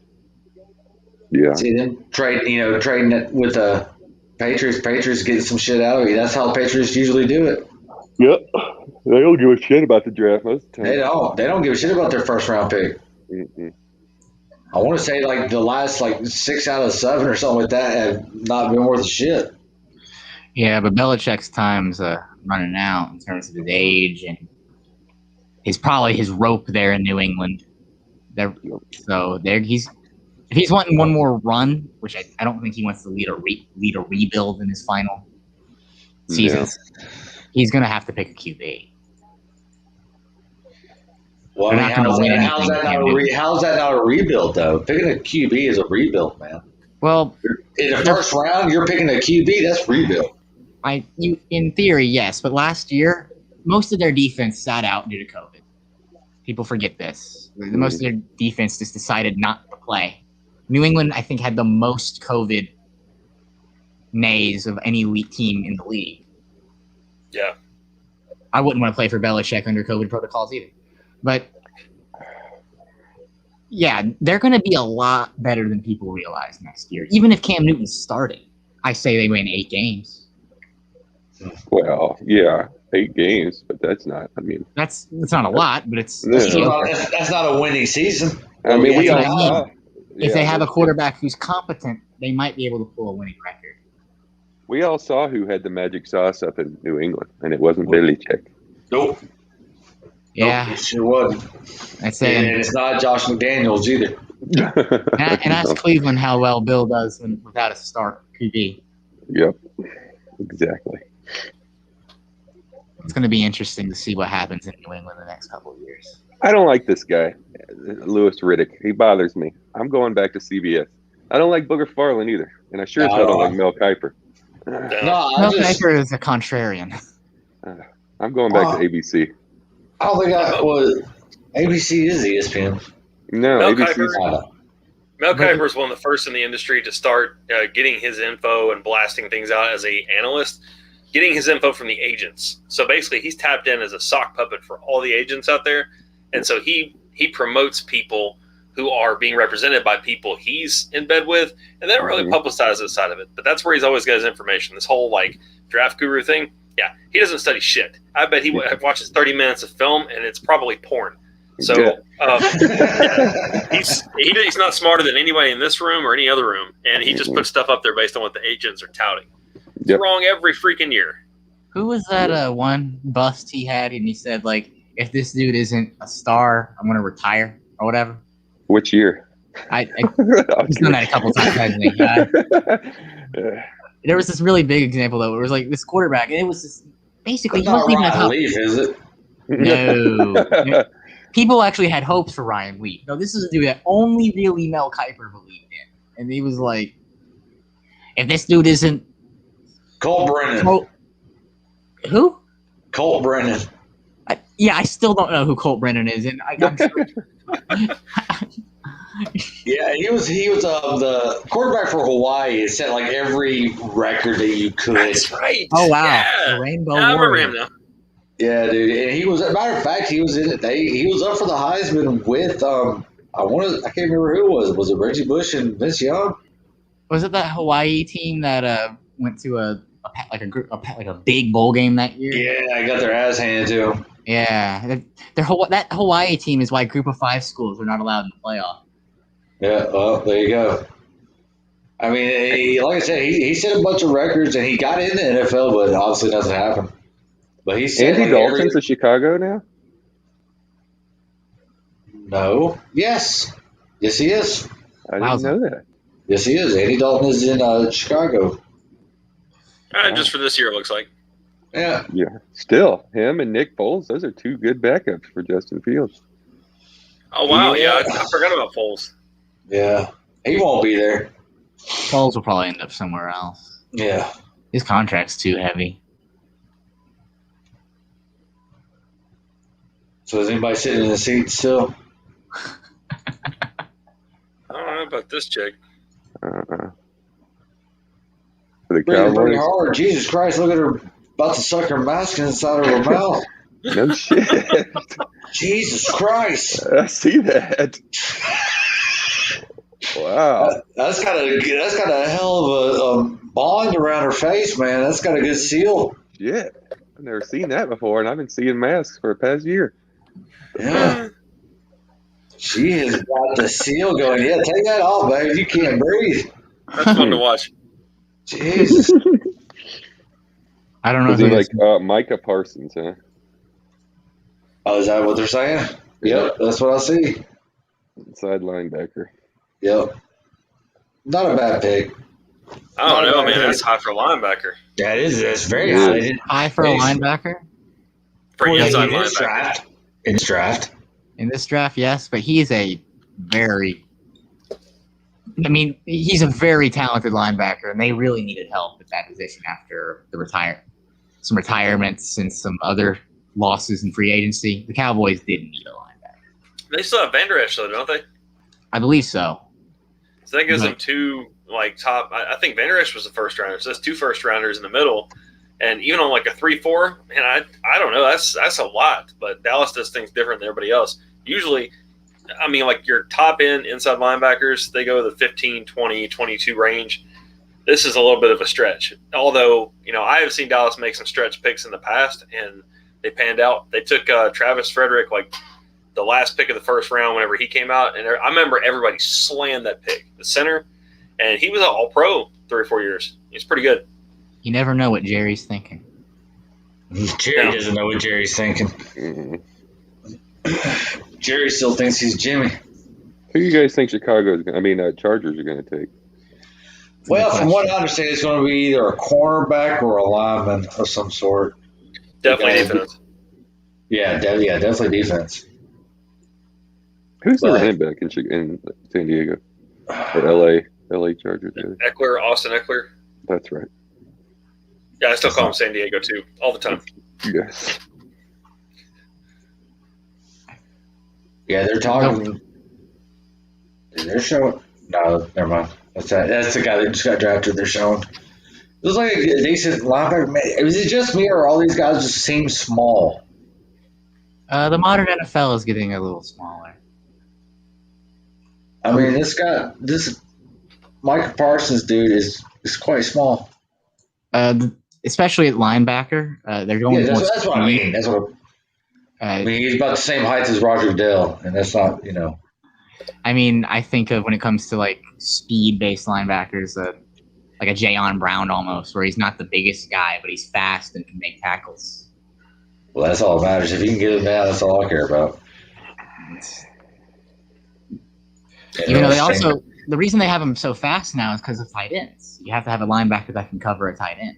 Yeah. See them trading it with the Patriots getting some shit out of you. That's how the Patriots usually do it. Yep. They don't give a shit about the draft most of the time. They don't give a shit about their first round pick. Mm-mm. I want to say like the last 6 out of 7 or something like that have not been worth a shit. Yeah, but Belichick's time's running out in terms of his age, and he's probably his rope there in New England. If he's wanting one more run, which I don't think he wants to lead a rebuild in his final seasons, he's going to have to pick a QB. Well, how's that not a rebuild, though? Picking a QB is a rebuild, man. Well, in the first round, you're picking a QB. That's rebuild. In theory, yes, but last year, most of their defense sat out due to COVID. People forget this. Most of their defense just decided not to play. New England, I think, had the most COVID nays of any elite team in the league. Yeah. I wouldn't want to play for Belichick under COVID protocols either. But, yeah, they're going to be a lot better than people realize next year. Even if Cam Newton's starting, I say they win 8 games. Well, yeah, 8 games, but that's not. I mean, that's not a lot, but it's that's not a winning season. I mean, we all saw. If they have a quarterback who's competent, they might be able to pull a winning record. We all saw who had the magic sauce up in New England, and it wasn't Belichick. Nope. Yeah, nope, it sure wasn't. That's it. And it's not Josh McDaniels either. and ask Cleveland how well Bill does without a star QB. Yep, exactly. It's going to be interesting to see what happens in New England the next couple of years. I don't like this guy, Louis Riddick. He bothers me. I'm going back to CBS. I don't like Booger Farland either, and I sure as hell don't like Mel Kiper. Mel Kiper is a contrarian. I'm going back to ABC. I don't think ABC is ESPN. No, Mel ABC. Mel Kiper is one of the first in the industry to start getting his info and blasting things out as an analyst, getting his info from the agents. So basically, he's tapped in as a sock puppet for all the agents out there. And so he promotes people who are being represented by people he's in bed with, and they don't really publicize this side of it. But that's where he's always got his information. This whole draft guru thing, yeah, he doesn't study shit. I bet he watches 30 minutes of film, and it's probably porn. So he's not smarter than anybody in this room or any other room, and he just puts stuff up there based on what the agents are touting. It's wrong every freaking year. Who was that one bust he had, and he said if this dude isn't a star, I'm going to retire or whatever? Which year? He's done that a couple times, hasn't he? There was this really big example, though. It was this quarterback, and it was just basically he wasn't even a top. Leaf, is it? No. people actually had hopes for Ryan Leaf. No, this is a dude that only really Mel Kiper believed in. And he was like, if this dude isn't... Colt Brennan. Who? Colt Brennan. I still don't know who Colt Brennan is. And I'm sure... Yeah, he was the quarterback for Hawaii. He set like every record that you could. That's right. Oh, wow. Yeah. The Rainbow I remember Warrior. him now. Yeah, dude. And he was, as a matter of fact, he was in it. He was up for the Heisman with I can't remember who it was. Was it Reggie Bush and Vince Young? Was it that Hawaii team that went to a big bowl game that year? Yeah, I got their ass handed to them. Yeah, that Hawaii team is why Group of 5 schools are not allowed in the playoff. Yeah, well, there you go. I mean, like I said, he set a bunch of records and he got in the NFL, but obviously nothing happened. But he said Andy Dalton's in Chicago now? No. Yes, he is. I didn't know that. Yes, he is. Andy Dalton is in Chicago. Just for this year, it looks like. Yeah. Yeah. Still, him and Nick Foles, those are two good backups for Justin Fields. Oh, wow. Yeah, I forgot about Foles. Yeah. He won't be there. Foles will probably end up somewhere else. Yeah. His contract's too heavy. So is anybody sitting in the seat still? I don't know about this chick. For the Breathing pretty Cowboys? hard. Jesus Christ, look at her about to suck her mask inside of her mouth. No shit. Jesus Christ. I see that. Wow. That's got a hell of a bond around her face, man. That's got a good seal. Shit. I've never seen that before, and I've been seeing masks for the past year. Yeah. She has got the seal going. Yeah, take that off, babe. You can't breathe. That's fun to watch. Jesus. I don't know. Is he like Micah Parsons, huh? Oh, is that what they're saying? Yep, that's what I see. Inside linebacker. Yep. Not a bad pick. I don't know, man. That's high for a linebacker. That is. That's very Yeah. High for a linebacker? For an inside in this linebacker. draft. In this draft. In this draft, yes, but he is he's a very talented linebacker, and they really needed help at that position after some retirements and some other losses in free agency. The Cowboys didn't need a linebacker. They still have Vander Esch, though, don't they? I believe so. So that gives them two top. I think Vander Esch was the first rounder, so that's two first rounders in the middle. And even on like a 3-4, man, I don't know. That's a lot. But Dallas does things different than everybody else. Usually, I mean, like your top end inside linebackers, they go the 15, 20, 22 range. This is a little bit of a stretch. Although, I have seen Dallas make some stretch picks in the past, and they panned out. They took Travis Frederick like the last pick of the first round whenever he came out. And I remember everybody slammed that pick, the center. And he was an all-pro 3 or 4 years. He's pretty good. You never know what Jerry's thinking. Jerry doesn't know what Jerry's thinking. Mm-hmm. Jerry still thinks he's Jimmy. Who do you guys think Chargers are going to take? Well, from what I understand, it's going to be either a cornerback or a lineman of some sort. Definitely defense. Yeah, definitely defense. Who's the running back in San Diego? Or LA Chargers? Austin Eckler. That's right. Yeah, I still call him San Diego, too, all the time. Yes. Yeah, they're talking. They're showing. No, never mind. That's the guy that just got drafted. They're showing. It was like a decent linebacker. Was it just me, or all these guys just seem small? The modern NFL is getting a little smaller. I mean, this Micah Parsons dude is quite small. Especially at linebacker, they're going. Yeah, that's what I mean. That's what. I mean, he's about the same height as Roger Goodell, and that's not, I mean, I think of when it comes to like speed-based linebackers, like a Jayon Brown almost, where he's not the biggest guy, but he's fast and can make tackles. Well, that's all that matters. If you can get him down, that's all I care about. Even though the reason they have him so fast now is because of tight ends. You have to have a linebacker that can cover a tight end.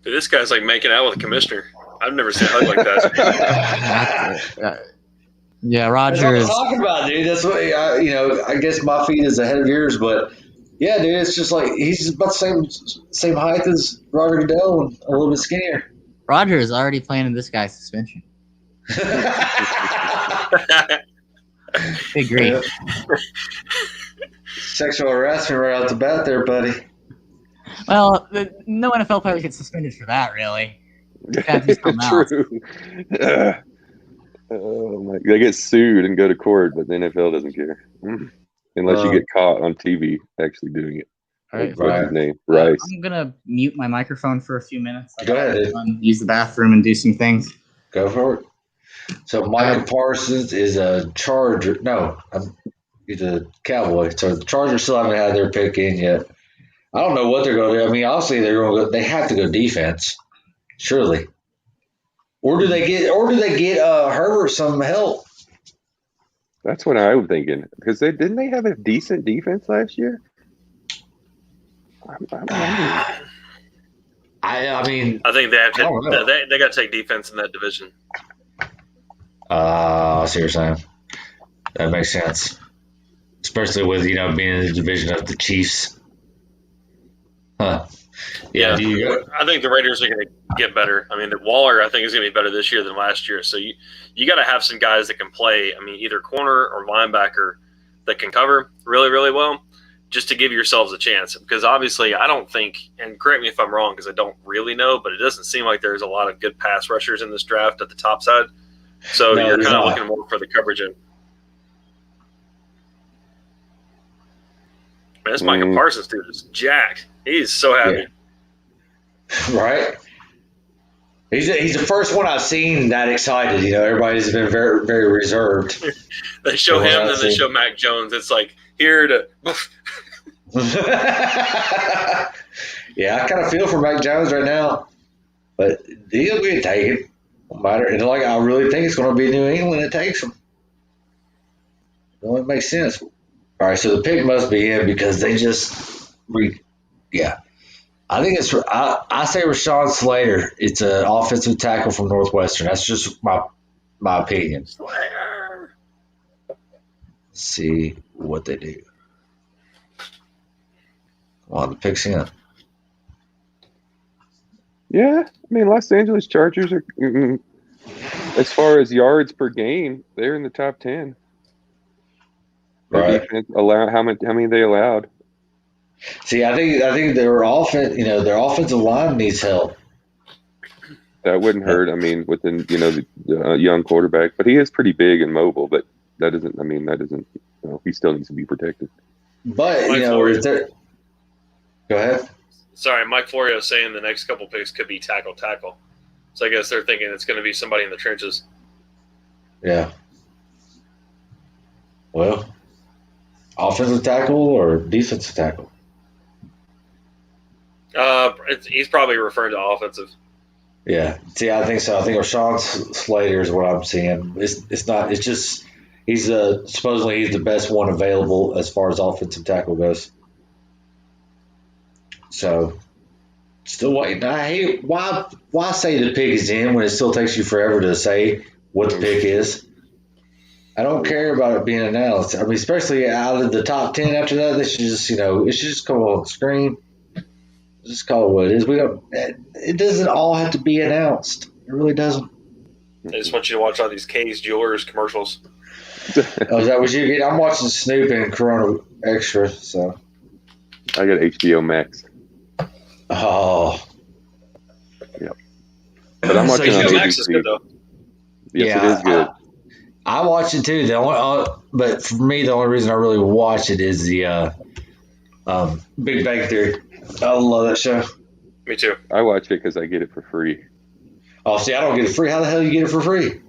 Dude, this guy's like making out with a commissioner. I've never seen a hug like that. Yeah, That's Roger what I'm is. talking about, dude. That's what I guess my feet is ahead of yours, but yeah, dude, it's just like he's about the same height as Roger Goodell and a little bit skinnier. Roger is already planning this guy's suspension. Big grief. Sexual harassment right out the bat there, buddy. Well, no NFL players get suspended for that, really. That'd be something else. True. Oh my! They get sued and go to court, but the NFL doesn't care unless you get caught on TV actually doing it. All right. What's his name? Rice. I'm gonna mute my microphone for a few minutes. Go ahead. Use the bathroom and do some things. Go for it. So Michael Parsons is a Charger. No, he's a Cowboy. So the Chargers still haven't had their pick in yet. I don't know what they're going to do. I mean, obviously they have to go defense, surely. Or do they get Herbert some help? That's what I'm thinking. Because didn't they have a decent defense last year? I mean, I think they have to. They got to take defense in that division. I see what you're saying. That makes sense, especially with being in the division of the Chiefs. Huh. Yeah. I think the Raiders are going to get better. I mean, Waller, I think, is going to be better this year than last year. So you got to have some guys that can play. I mean, either corner or linebacker that can cover really, really well, just to give yourselves a chance. Because obviously, I don't think, and correct me if I'm wrong, because I don't really know, but it doesn't seem like there's a lot of good pass rushers in this draft at the top side. So you're kind of looking more for the coverage in. Man, this Michael Parsons dude is jacked. He's so happy. Yeah. Right? He's the first one I've seen that excited. Everybody's been very, very reserved. They show him, then they show Mac Jones. It's like, here to... Yeah, I kind of feel for Mac Jones right now. But he'll be taken. No matter. And I really think it's going to be New England that takes him. It only makes sense. All right, so the pick must be in because they just I think I say Rashawn Slater. It's an offensive tackle from Northwestern. That's just my opinion. Slater. Let's see what they do. Well, the pick's in. Yeah, I mean, Los Angeles Chargers are, as far as yards per game, they're in the top 10. Their defense how many they allowed? See, I think their offensive line needs help. That wouldn't hurt. I mean, within the young quarterback, but he is pretty big and mobile. But that doesn't. He still needs to be protected. But go ahead. Sorry, Mike Florio is saying the next couple picks could be tackle. So I guess they're thinking it's going to be somebody in the trenches. Yeah. Well, offensive tackle or defensive tackle? He's probably referring to offensive. Yeah. See, I think so. I think Rashawn Slater is what I'm seeing. It's not. It's just he's supposedly he's the best one available as far as offensive tackle goes. So, still waiting. I hate why say the pick is in when it still takes you forever to say what the pick is. I don't care about it being announced. I mean, especially out of the top 10 after that, they should just, it should just come on the screen. Just call it what it is. It doesn't all have to be announced. It really doesn't. They just want you to watch all these K's Jewelers commercials. Oh, is that what you get? I'm watching Snoop and Corona Extra, so. I got HBO Max. Oh. Yep. But I'm watching HBO on Max is good, though. Yes, it is good. I watch it too. But for me, the only reason I really watch it is the Big Bang Theory. I love that show. Me too. I watch it because I get it for free. Oh, see, I don't get it free. How the hell do you get it for free?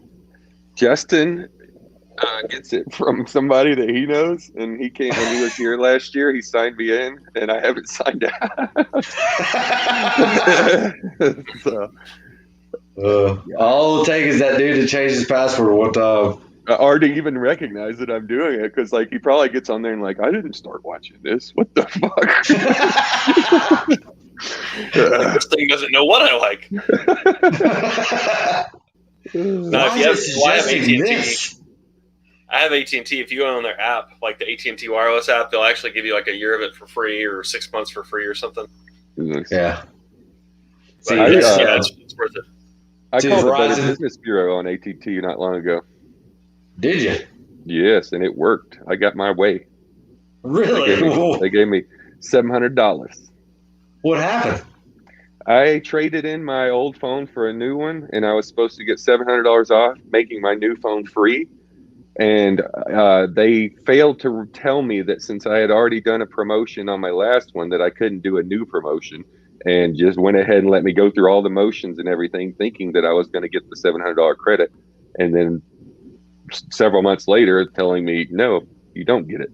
Justin gets it from somebody that he knows, and he came when he was here last year. He signed me in, and I haven't signed out. So, all it'll take is that dude to change his password one time. Or to even recognize that I'm doing it, because he probably gets on there and I didn't start watching this. What the fuck? Like, this thing doesn't know what I like. No, if you have, well, I have AT&T. I have AT&T. If you go on their app, like the AT&T wireless app, they'll actually give you like a year of it for free or 6 months for free or something. Yeah. But it's worth it. I called the Better Business Bureau on AT&T not long ago. Did you? Yes, and it worked. I got my way. Really? They gave me $700. What happened? I traded in my old phone for a new one, and I was supposed to get $700 off, making my new phone free. And they failed to tell me that since I had already done a promotion on my last one, that I couldn't do a new promotion, and just went ahead and let me go through all the motions and everything, thinking that I was going to get the $700 credit. And then several months later, telling me, no, you don't get it.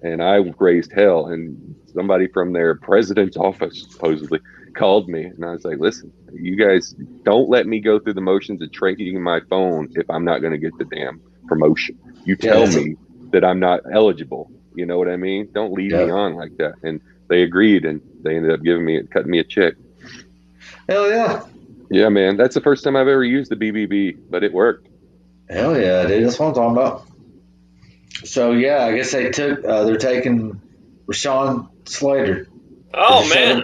And I raised hell. And somebody from their president's office supposedly called me, and I was like, listen, you guys don't let me go through the motions of trading my phone if I'm not going to get the damn promotion. You tell me that I'm not eligible. You know what I mean? Don't lead me on like that. And they agreed, and they ended up cutting me a check. Hell yeah. Yeah, man. That's the first time I've ever used the BBB, but it worked. Hell yeah, dude. That's what I'm talking about. So yeah, I guess they're taking Rashawn Slater. Oh man.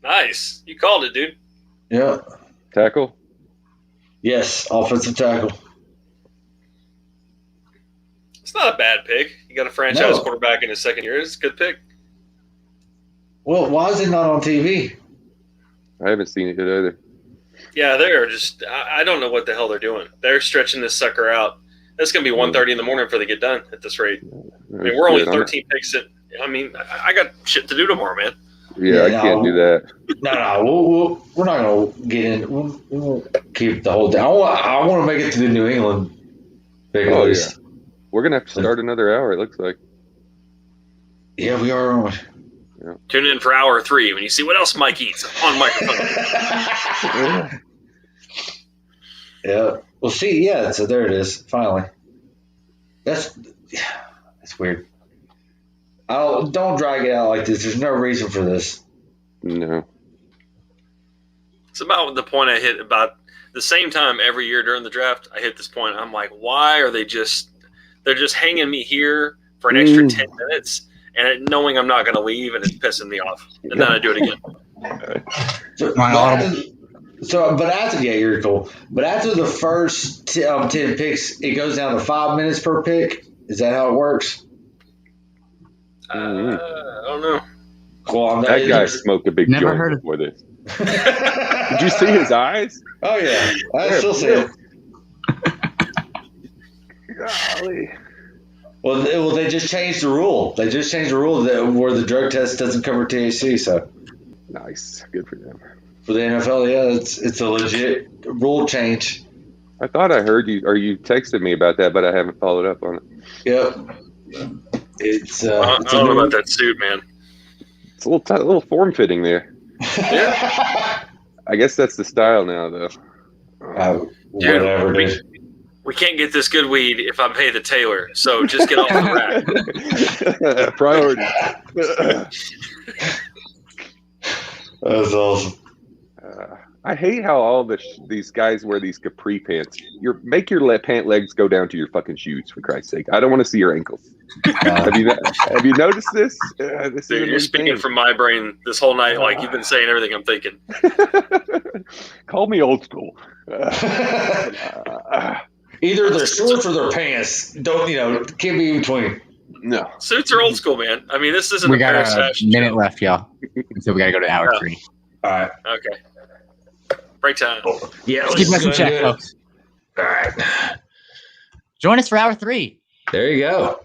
Nice. You called it, dude. Yeah. Tackle? Yes, offensive tackle. It's not a bad pick. You got a franchise quarterback in his second year. It's a good pick. Well, why is it not on TV? I haven't seen it yet either. Yeah, they're just – I don't know what the hell they're doing. They're stretching this sucker out. It's going to be 1:30 in the morning before they get done at this rate. I mean, we're only 13 picks in. I mean, I got shit to do tomorrow, man. Yeah, I can't do that. No, we're not going to get in. We won't keep the whole thing. I want to make it to the New England pick at least. Yeah. We're going to have to start another hour, it looks like. Yeah, we are. Yeah. Tune in for hour 3 when you see what else Mike eats on microphone. Yeah. Well, see, yeah, so there it is, finally. That's weird. Don't drag it out like this. There's no reason for this. No. It's about the point I hit about the same time every year during the draft. I hit this point. I'm like, why are they're just hanging me here for an extra 10 minutes and knowing I'm not going to leave, and it's pissing me off. And then I do it again. You're cool. But after the first 10 picks, it goes down to 5 minutes per pick. Is that how it works? I don't know. Well, that guy smoked a big Never joint heard of before this. Did you see his eyes? Oh yeah, I still see it. Golly. Well, they just changed the rule. They just changed the rule where the drug test doesn't cover THC. So nice, good for them. For the NFL, yeah, it's a legit rule change. I thought I heard you, or you texted me about that, but I haven't followed up on it. Yep. It's I don't know about that suit, man. It's a little form fitting there. Yeah. I guess that's the style now, though. Whatever, dude. We can't get this good weed if I pay the tailor, so just get off the rack. Priority. That's awesome. I hate how all these guys wear these capri pants. Make your pant legs go down to your fucking shoes, for Christ's sake. I don't want to see your ankles. Have you noticed this? Dude, you're speaking from my brain this whole night, like you've been saying everything I'm thinking. Call me old school. Either their shorts or their pants. Can't be in between. No. Suits are old school, man. I mean, this isn't we got a minute left, y'all. So we got to go to hour 3. All right. Okay. Break time. Yeah, let's keep us in check, folks. All right. Join us for hour 3. There you go.